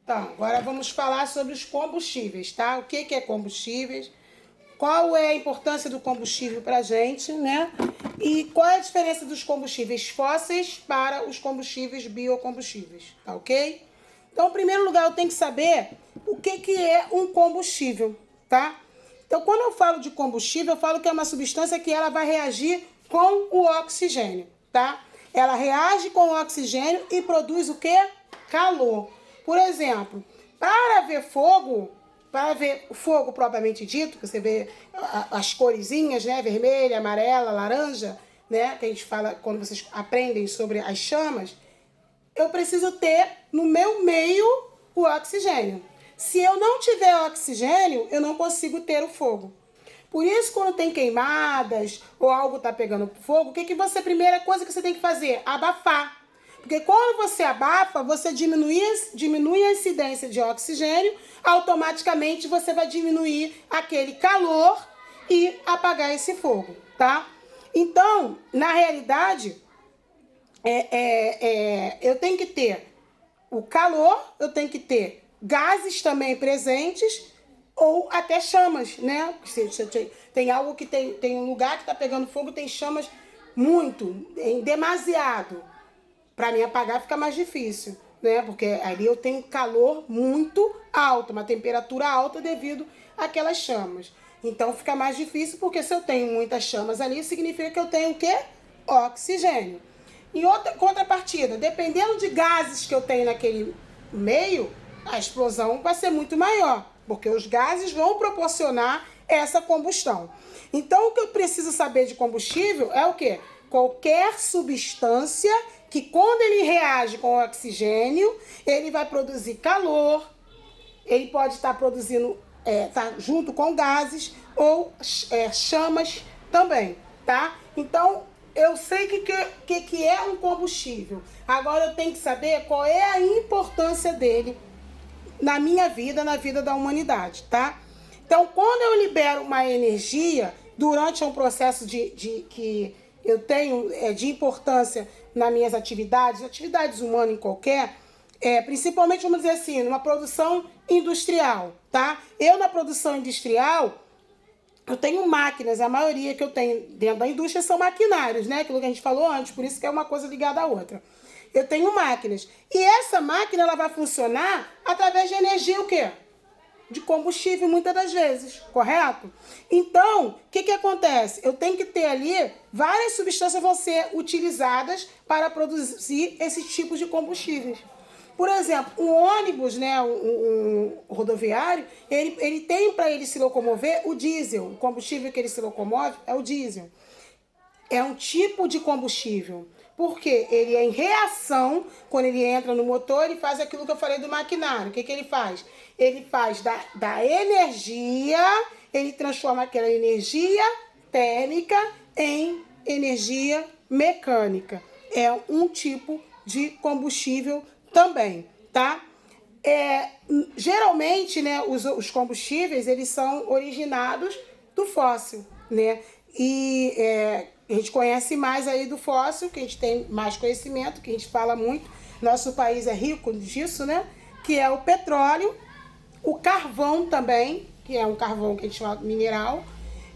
Então, agora vamos falar sobre os combustíveis, tá? O que é combustíveis? Qual é a importância do combustível para a gente, né? E qual é a diferença dos combustíveis fósseis para os combustíveis biocombustíveis, tá ok? Então, em primeiro lugar, eu tenho que saber o que é um combustível, tá? Então, quando eu falo de combustível, eu falo que é uma substância que ela vai reagir com o oxigênio, tá? Ela reage com o oxigênio e produz o quê? Calor. Por exemplo, para ver fogo propriamente dito, você vê as coresinhas, né? Vermelha, amarela, laranja, né? Que a gente fala quando vocês aprendem sobre as chamas. Eu preciso ter no meu meio o oxigênio. Se eu não tiver oxigênio, eu não consigo ter o fogo. Por isso, quando tem queimadas ou algo está pegando fogo, primeira coisa que você tem que fazer? Abafar. Porque quando você abafa, você diminui a incidência de oxigênio, automaticamente você vai diminuir aquele calor e apagar esse fogo, tá? Então, na realidade, eu tenho que ter o calor, eu tenho que ter gases também presentes ou até chamas, né? Se tem algo que tem um lugar que está pegando fogo, tem chamas muito, demasiado. Para mim apagar fica mais difícil, né? Porque ali eu tenho calor muito alto, uma temperatura alta devido àquelas chamas. Então fica mais difícil porque se eu tenho muitas chamas ali, significa que eu tenho o quê? Oxigênio. Em outra contrapartida, dependendo de gases que eu tenho naquele meio, a explosão vai ser muito maior, porque os gases vão proporcionar essa combustão. Então, o que eu preciso saber de combustível é o quê? Qualquer substância que, quando ele reage com o oxigênio, ele vai produzir calor, ele pode estar produzindo, tá junto com gases ou chamas também, tá? Então, eu sei que é um combustível. Agora eu tenho que saber qual é a importância dele na minha vida, na vida da humanidade, tá? Então, quando eu libero uma energia durante um processo que eu tenho de importância nas minhas atividades humanas em qualquer, principalmente, vamos dizer assim, numa produção industrial, tá? Eu, na produção industrial, eu tenho máquinas, a maioria que eu tenho dentro da indústria são maquinários, né? Aquilo que a gente falou antes, por isso que é uma coisa ligada à outra. Eu tenho máquinas. E essa máquina, ela vai funcionar através de energia o quê? De combustível, muitas das vezes, correto? Então, o que acontece? Eu tenho que ter ali, várias substâncias vão ser utilizadas para produzir esses tipos de combustíveis. Por exemplo, um ônibus, né, um rodoviário, ele tem para ele se locomover o diesel. O combustível que ele se locomove é o diesel. É um tipo de combustível. Porque ele é em reação, quando ele entra no motor, ele faz aquilo que eu falei do maquinário. O que ele faz? Ele faz da energia, ele transforma aquela energia térmica em energia mecânica. É um tipo de combustível também, tá? Geralmente, né, os combustíveis, eles são originados do fóssil, né? E a gente conhece mais aí do fóssil, que a gente tem mais conhecimento, que a gente fala muito. Nosso país é rico disso, né? Que é o petróleo, o carvão também, que é um carvão que a gente chama mineral,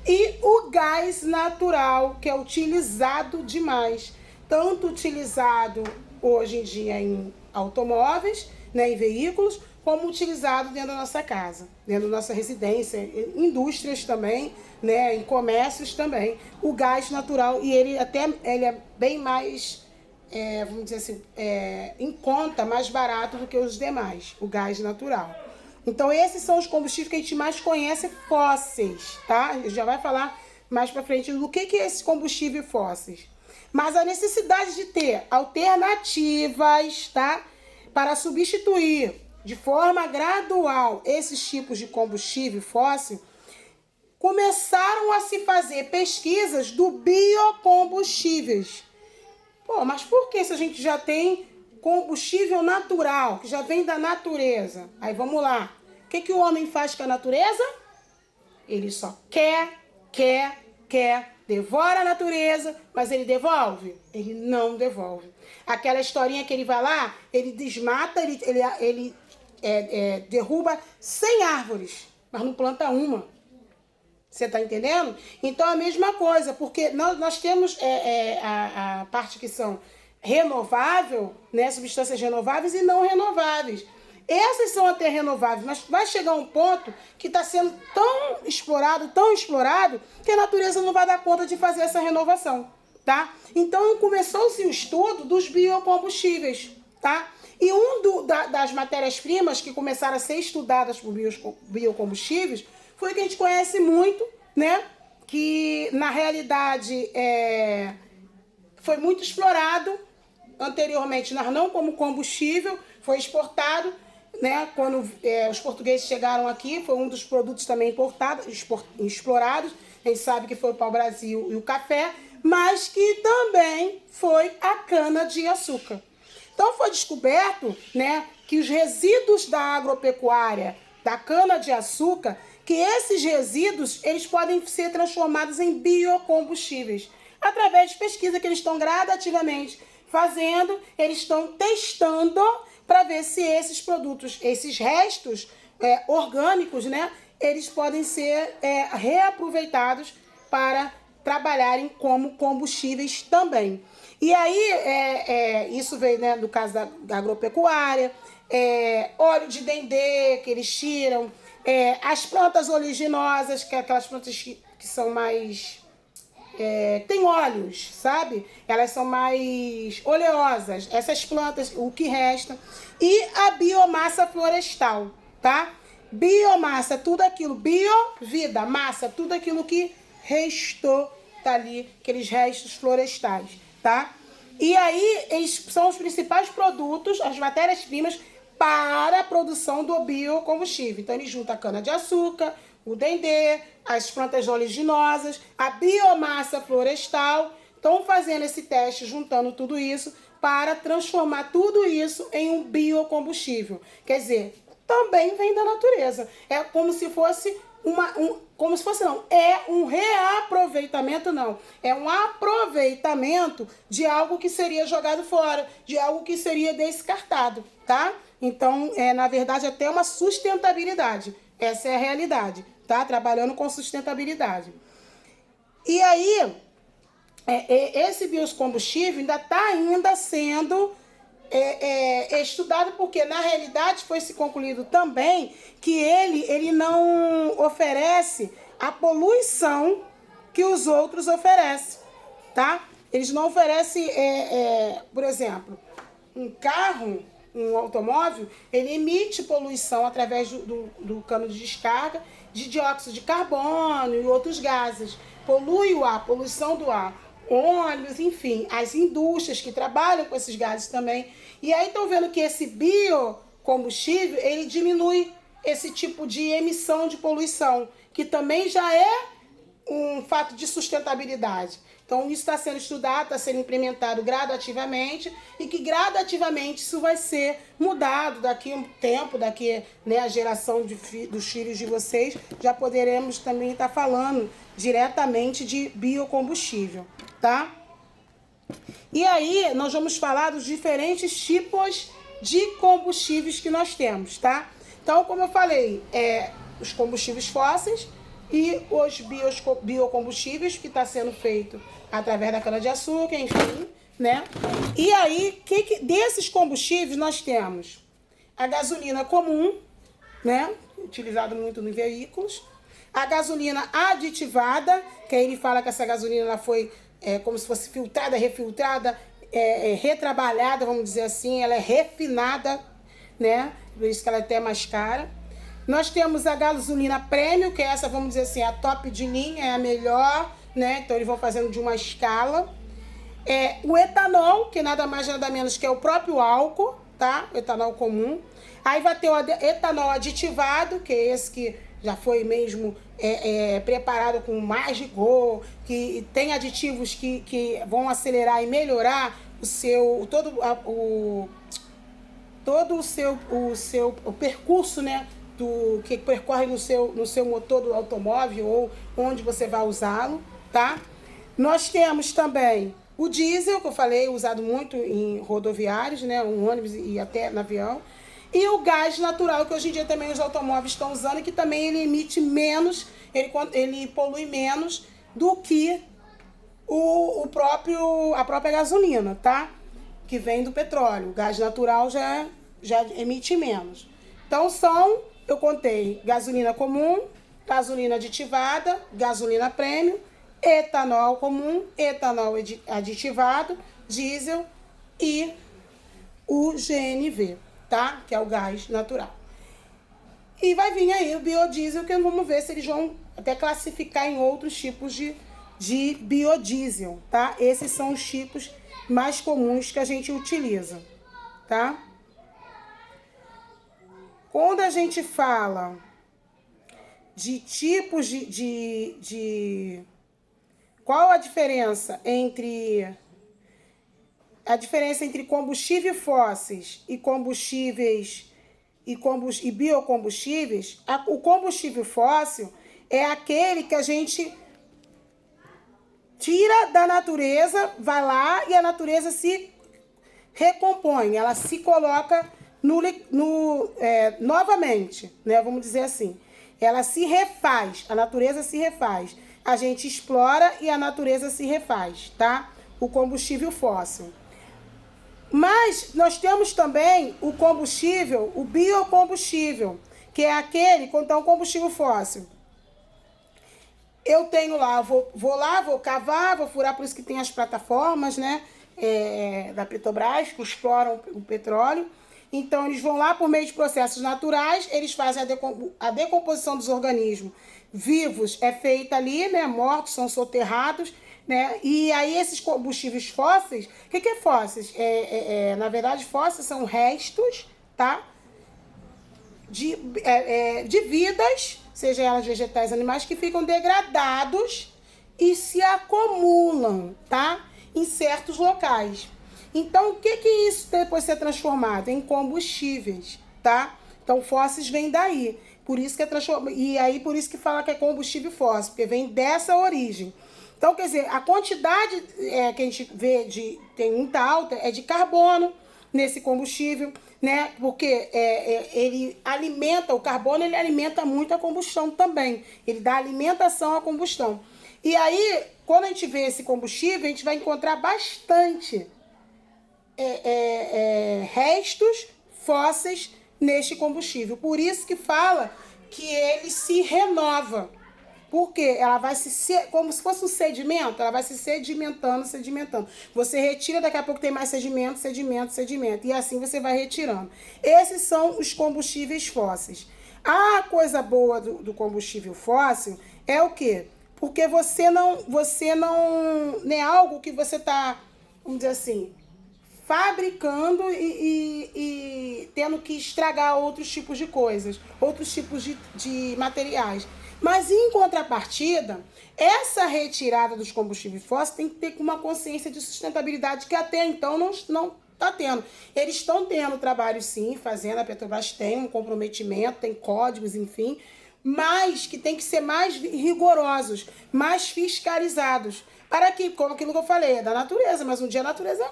e o gás natural, que é utilizado demais. Tanto utilizado hoje em dia em automóveis, né, em veículos, como utilizado dentro da nossa casa, dentro da nossa residência, em indústrias também, né, em comércios também. O gás natural, e ele é bem mais, vamos dizer assim, em conta, mais barato do que os demais, o gás natural. Então, esses são os combustíveis que a gente mais conhece fósseis, tá? A gente já vai falar mais pra frente do que é esse combustível fósseis. Mas a necessidade de ter alternativas, tá? Para substituir de forma gradual esses tipos de combustível fóssil, começaram a se fazer pesquisas do biocombustíveis. Pô, mas por que se a gente já tem combustível natural, que já vem da natureza? Aí vamos lá. O que o homem faz com a natureza? Ele só quer, devora a natureza, mas ele devolve? Ele não devolve. Aquela historinha que ele vai lá, ele desmata, ele derruba 100 árvores, mas não planta uma. Você está entendendo? Então, a mesma coisa, porque nós temos a parte que são renovável, né, substâncias renováveis e não renováveis. Essas são até renováveis, mas vai chegar um ponto que está sendo tão explorado, que a natureza não vai dar conta de fazer essa renovação, tá? Então, começou-se o estudo dos biocombustíveis, tá? E das matérias-primas que começaram a ser estudadas por biocombustíveis foi que a gente conhece muito, né? Que, na realidade, foi muito explorado anteriormente, mas não como combustível, foi exportado, né? Quando os portugueses chegaram aqui, foi um dos produtos também importados, explorados. A gente sabe que foi o pau-brasil e o café, mas que também foi a cana-de-açúcar. Então, foi descoberto, né, que os resíduos da agropecuária, da cana-de-açúcar, que esses resíduos eles podem ser transformados em biocombustíveis. Através de pesquisa que eles estão gradativamente fazendo, eles estão testando para ver se esses produtos, esses restos orgânicos, né, eles podem ser reaproveitados para trabalharem como combustíveis também. E aí, isso veio, né, no caso da agropecuária, óleo de dendê que eles tiram, as plantas oleaginosas, que é aquelas plantas que são mais... tem óleos, sabe? Elas são mais oleosas. Essas plantas, o que resta. E a biomassa florestal, tá? Biomassa, tudo aquilo. Bio, vida. Massa, tudo aquilo que restou, tá ali, aqueles restos florestais, tá? E aí, eles são os principais produtos, as matérias-primas para a produção do biocombustível. Então, ele junta a cana-de-açúcar, o dendê, as plantas oleaginosas, a biomassa florestal. Estão fazendo esse teste, juntando tudo isso, para transformar tudo isso em um biocombustível. Quer dizer, também vem da natureza. É como se fosse um reaproveitamento, não. É um aproveitamento de algo que seria jogado fora, de algo que seria descartado, tá? Então, na verdade, até uma sustentabilidade. Essa é a realidade, tá? Trabalhando com sustentabilidade. E aí, esse biocombustível ainda sendo estudado, porque na realidade foi se concluído também que ele não oferece a poluição que os outros oferecem, tá? Eles não oferecem, por exemplo, um carro, um automóvel, ele emite poluição através do cano de descarga de dióxido de carbono e outros gases. Polui o ar, poluição do ar. Ônibus, enfim, as indústrias que trabalham com esses gases também. E aí estão vendo que esse biocombustível, ele diminui esse tipo de emissão de poluição, que também já é um fato de sustentabilidade. Então, isso está sendo estudado, está sendo implementado gradativamente e que gradativamente isso vai ser mudado daqui a um tempo, daqui, né, a geração dos filhos de vocês, já poderemos também estar falando diretamente de biocombustível, tá? E aí, nós vamos falar dos diferentes tipos de combustíveis que nós temos, tá? Então, como eu falei, os combustíveis fósseis e os biocombustíveis, que está sendo feito através da cana-de-açúcar, enfim, né? E aí, desses combustíveis, nós temos a gasolina comum, né? Utilizada muito nos veículos. A gasolina aditivada, que aí ele fala que essa gasolina ela foi como se fosse filtrada, refiltrada, retrabalhada, vamos dizer assim, ela é refinada, né? Por isso que ela é até mais cara. Nós temos a gasolina premium, que é essa, vamos dizer assim, a top de linha, é a melhor, né? Então eles vão fazendo de uma escala. O etanol, que nada mais nada menos que é o próprio álcool, tá? O etanol comum. Aí vai ter o etanol aditivado, que é esse que já foi mesmo preparado com mais rigor, que tem aditivos que vão acelerar e melhorar o percurso, né? Que percorre no seu motor do automóvel ou onde você vai usá-lo, tá? Nós temos também o diesel, que eu falei, usado muito em rodoviários, né? Um ônibus e até no avião. E o gás natural, que hoje em dia também os automóveis estão usando, e que também ele emite menos, ele polui menos do que a própria gasolina, tá? Que vem do petróleo. O gás natural já emite menos. Então eu contei gasolina comum, gasolina aditivada, gasolina premium, etanol comum, etanol aditivado, diesel e o GNV, tá? Que é o gás natural. E vai vir aí o biodiesel, que vamos ver se eles vão até classificar em outros tipos de biodiesel, tá? Esses são os tipos mais comuns que a gente utiliza, tá? Quando a gente fala de tipos qual a diferença entre combustíveis fósseis e e biocombustíveis? O combustível fóssil é aquele que a gente tira da natureza, vai lá e a natureza se recompõe, ela se coloca novamente, né? Vamos dizer assim. Ela se refaz, a natureza se refaz. A gente explora e a natureza se refaz, tá? O combustível fóssil. Mas nós temos também o combustível, o biocombustível, que é aquele, quando é um combustível fóssil. Eu tenho lá, vou cavar, vou furar, por isso que tem as plataformas, né? Da Petrobras, que exploram o petróleo. Então, eles vão lá por meio de processos naturais, eles fazem a decomposição dos organismos vivos, é feita ali, né? Mortos, são soterrados, né? E aí, esses combustíveis fósseis, o que é fósseis? Na verdade, fósseis são restos, tá? De vidas, seja elas vegetais, animais, que ficam degradados e se acumulam, tá? Em certos locais. Então, o que isso depois ser transformado? Em combustíveis, tá? Então, fósseis vem daí. Por isso que é transformado. E aí, por isso que fala que é combustível fóssil, porque vem dessa origem. Então, quer dizer, a quantidade que a gente vê tem muita alta é de carbono nesse combustível, né? Porque ele alimenta, o carbono ele alimenta muito a combustão também. Ele dá alimentação à combustão. E aí, quando a gente vê esse combustível, a gente vai encontrar bastante restos fósseis neste combustível. Por isso que fala que ele se renova. Porque ela vai como se fosse um sedimento, ela vai se sedimentando. Você retira, daqui a pouco tem mais sedimento. E assim você vai retirando. Esses são os combustíveis fósseis. A coisa boa do combustível fóssil é o quê? Porque você não é algo que você está, vamos dizer assim, fabricando e tendo que estragar outros tipos de coisas, outros tipos de materiais. Mas, em contrapartida, essa retirada dos combustíveis fósseis tem que ter uma consciência de sustentabilidade que até então não está tendo. Eles estão tendo trabalho, sim, fazendo, a Petrobras tem um comprometimento, tem códigos, enfim, mas que tem que ser mais rigorosos, mais fiscalizados. Para que, como aquilo que eu falei, é da natureza, mas um dia a natureza,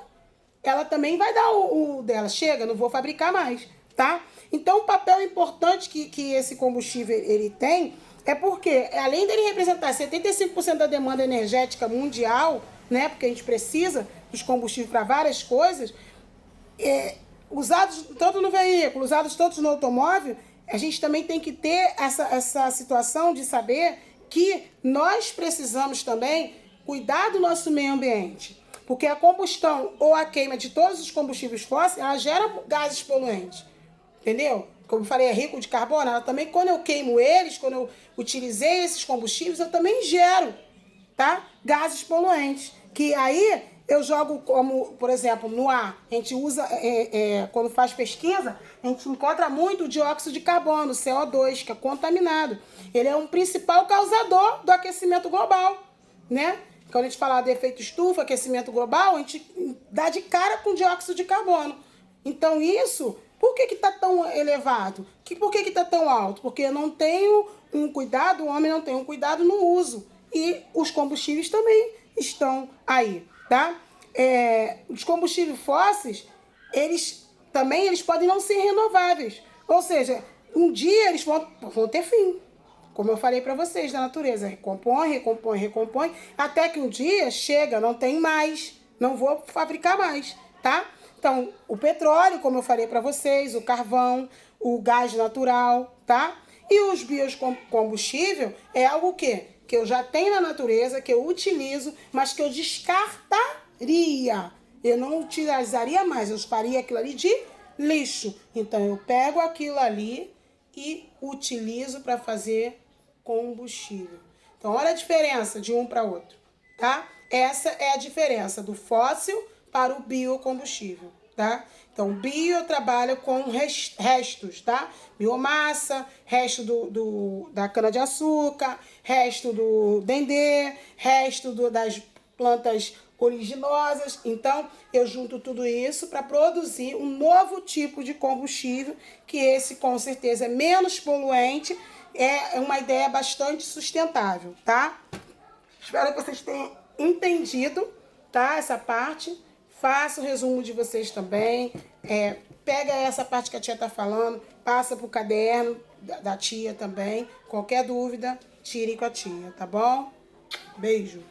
ela também vai dar o dela. Chega, não vou fabricar mais, tá? Então, o papel importante que esse combustível ele tem é porque, além dele representar 75% da demanda energética mundial, né? Porque a gente precisa dos combustíveis para várias coisas, usados tanto no veículo, usados tanto no automóvel, a gente também tem que ter essa situação de saber que nós precisamos também cuidar do nosso meio ambiente. Porque a combustão ou a queima de todos os combustíveis fósseis, ela gera gases poluentes. Entendeu? Como eu falei, é rico de carbono. Ela também, quando eu queimo eles, quando eu utilizei esses combustíveis, eu também gero, tá? Gases poluentes. Que aí eu jogo como, por exemplo, no ar. A gente usa, quando faz pesquisa, a gente encontra muito o dióxido de carbono, CO2, que é contaminado. Ele é um principal causador do aquecimento global, né? Quando a gente fala de efeito estufa, aquecimento global, a gente dá de cara com dióxido de carbono. Então isso, por que está tão elevado? Por que está tão alto? Porque eu não tenho um cuidado, o homem não tem um cuidado no uso. E os combustíveis também estão aí, tá? Os combustíveis fósseis, eles também eles podem não ser renováveis. Ou seja, um dia eles vão ter fim. Como eu falei para vocês da natureza, recompõe, recompõe, recompõe, até que um dia chega, não tem mais, não vou fabricar mais, tá? Então, o petróleo, como eu falei para vocês, o carvão, o gás natural, tá? E os biocombustíveis é algo que eu já tenho na natureza, que eu utilizo, mas que eu descartaria. Eu não utilizaria mais, eu faria aquilo ali de lixo. Então, eu pego aquilo ali e utilizo para fazer combustível. Então, olha a diferença de um para outro, tá? Essa é a diferença do fóssil para o biocombustível, tá? Então, bio eu trabalho com restos, tá? Biomassa, resto da cana-de-açúcar, resto do dendê, resto das plantas oleaginosas. Então, eu junto tudo isso para produzir um novo tipo de combustível, que esse, com certeza, é menos poluente, é uma ideia bastante sustentável, tá? Espero que vocês tenham entendido, tá? Essa parte. Faça o resumo de vocês também. Pega essa parte que a tia tá falando, passa pro caderno da tia também. Qualquer dúvida, tire com a tia, tá bom? Beijo.